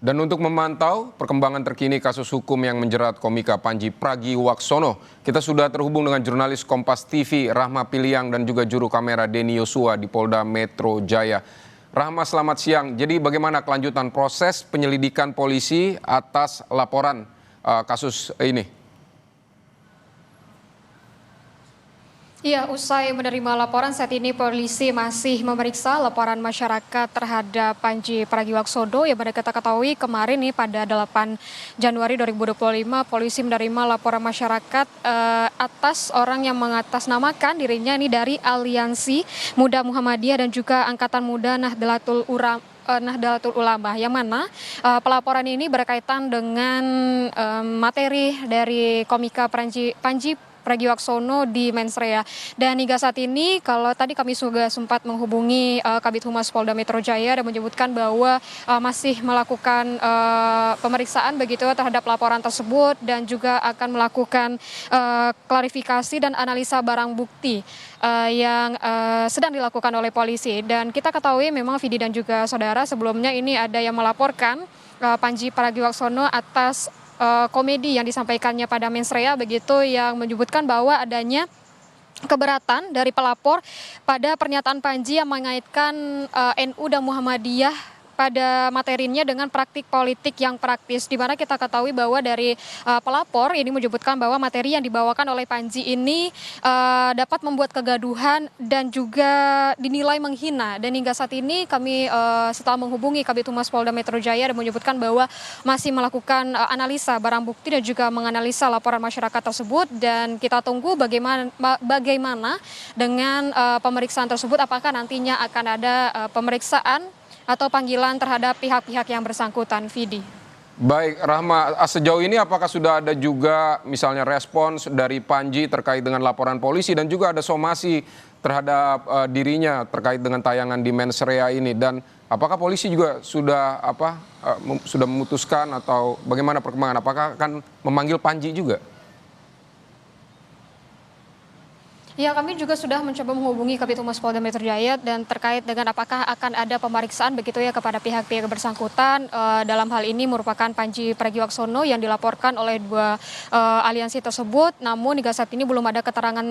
Dan untuk memantau perkembangan terkini kasus hukum yang menjerat komika Panji Pragiwaksono, kita sudah terhubung dengan jurnalis Kompas TV Rahma Piliang dan juga juru kamera Denny Yosua di Polda Metro Jaya. Rahma, selamat siang. Jadi bagaimana kelanjutan proses penyelidikan polisi atas laporan kasus ini? Iya, usai menerima laporan, saat ini polisi masih memeriksa laporan masyarakat terhadap Panji Pragiwaksono yang kita ketahui kemarin nih pada 8 Januari 2025 polisi menerima laporan masyarakat atas orang yang mengatasnamakan dirinya ini dari Aliansi Muda Muhammadiyah dan juga Angkatan Muda Nahdlatul Ulama, yang mana pelaporan ini berkaitan dengan materi dari komika Panji Pragiwaksono di Mensrea. Dan hingga saat ini, kalau tadi kami juga sempat menghubungi Kabid Humas Polda Metro Jaya dan menyebutkan bahwa masih melakukan pemeriksaan begitu terhadap laporan tersebut dan juga akan melakukan klarifikasi dan analisa barang bukti yang sedang dilakukan oleh polisi. Dan kita ketahui memang Vidi dan juga saudara, sebelumnya ini ada yang melaporkan Panji Pragiwaksono atas komedi yang disampaikannya pada Mensrea begitu, yang menyebutkan bahwa adanya keberatan dari pelapor pada pernyataan Panji yang mengaitkan NU dan Muhammadiyah pada materinya dengan praktik politik yang praktis, di mana kita ketahui bahwa dari pelapor ini menyebutkan bahwa materi yang dibawakan oleh Panji ini dapat membuat kegaduhan dan juga dinilai menghina. Dan hingga saat ini kami setelah menghubungi Kabid Humas Polda Metro Jaya dan menyebutkan bahwa masih melakukan analisa barang bukti dan juga menganalisa laporan masyarakat tersebut, dan kita tunggu bagaimana dengan pemeriksaan tersebut, apakah nantinya akan ada pemeriksaan atau panggilan terhadap pihak-pihak yang bersangkutan, Vidi. Baik, Rahma, sejauh ini apakah sudah ada juga misalnya respons dari Panji terkait dengan laporan polisi dan juga ada somasi terhadap dirinya terkait dengan tayangan di Mensrea ini, dan apakah polisi juga sudah sudah memutuskan atau bagaimana perkembangan, apakah akan memanggil Panji juga? Ya, kami juga sudah mencoba menghubungi Kabid Humas Polda Metro Jaya dan terkait dengan apakah akan ada pemeriksaan begitu ya kepada pihak-pihak bersangkutan. Dalam hal ini merupakan Panji Pragiwaksono yang dilaporkan oleh dua aliansi tersebut. Namun hingga saat ini belum ada keterangan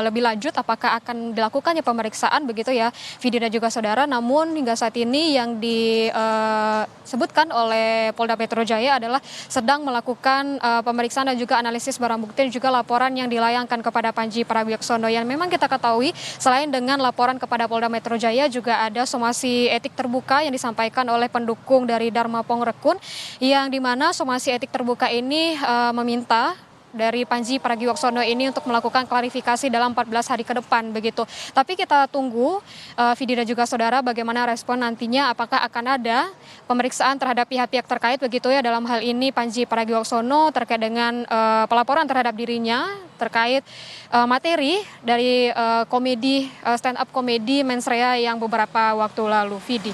lebih lanjut apakah akan dilakukannya pemeriksaan begitu ya, Vidi dan juga saudara. Namun hingga saat ini yang disebutkan oleh Polda Metro Jaya adalah sedang melakukan pemeriksaan dan juga analisis barang bukti dan juga laporan yang dilayangkan kepada Panji Pragiwaksono. Yang memang kita ketahui selain dengan laporan kepada Polda Metro Jaya juga ada somasi etik terbuka yang disampaikan oleh pendukung dari Dharma Pongrekun, yang dimana somasi etik terbuka ini meminta dari Panji Pragiwaksono ini untuk melakukan klarifikasi dalam 14 hari ke depan begitu. Tapi kita tunggu Vidi dan juga saudara bagaimana respon nantinya, apakah akan ada pemeriksaan terhadap pihak-pihak terkait begitu ya, dalam hal ini Panji Pragiwaksono terkait dengan pelaporan terhadap dirinya terkait materi dari komedi stand up komedi Mensrea yang beberapa waktu lalu, Vidi.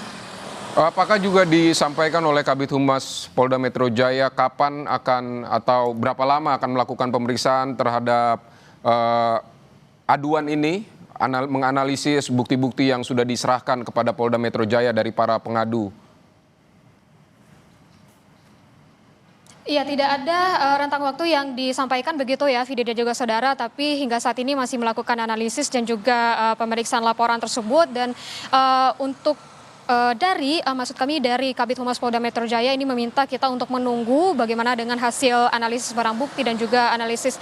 Apakah juga disampaikan oleh Kabid Humas Polda Metro Jaya kapan akan atau berapa lama akan melakukan pemeriksaan terhadap aduan ini, menganalisis bukti-bukti yang sudah diserahkan kepada Polda Metro Jaya dari para pengadu? Iya, tidak ada rentang waktu yang disampaikan begitu ya, Vidi dan juga saudara, tapi hingga saat ini masih melakukan analisis dan juga pemeriksaan laporan tersebut. Dan untuk maksud kami dari Kabid Humas Polda Metro Jaya ini meminta kita untuk menunggu bagaimana dengan hasil analisis barang bukti dan juga analisis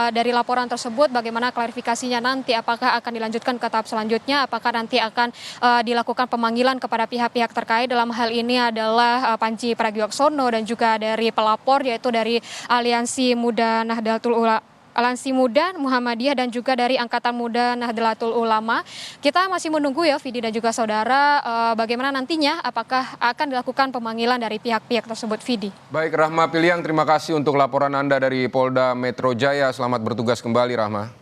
dari laporan tersebut, bagaimana klarifikasinya nanti, apakah akan dilanjutkan ke tahap selanjutnya, apakah nanti akan dilakukan pemanggilan kepada pihak-pihak terkait. Dalam hal ini adalah Panji Pragiwaksono dan juga dari pelapor yaitu dari Aliansi Muda Aliansi Muda Muhammadiyah dan juga dari Angkatan Muda Nahdlatul Ulama. Kita masih menunggu ya, Vidi dan juga saudara, bagaimana nantinya, apakah akan dilakukan pemanggilan dari pihak-pihak tersebut, Vidi. Baik, Rahma Piliang, terima kasih untuk laporan Anda dari Polda Metro Jaya. Selamat bertugas kembali, Rahma.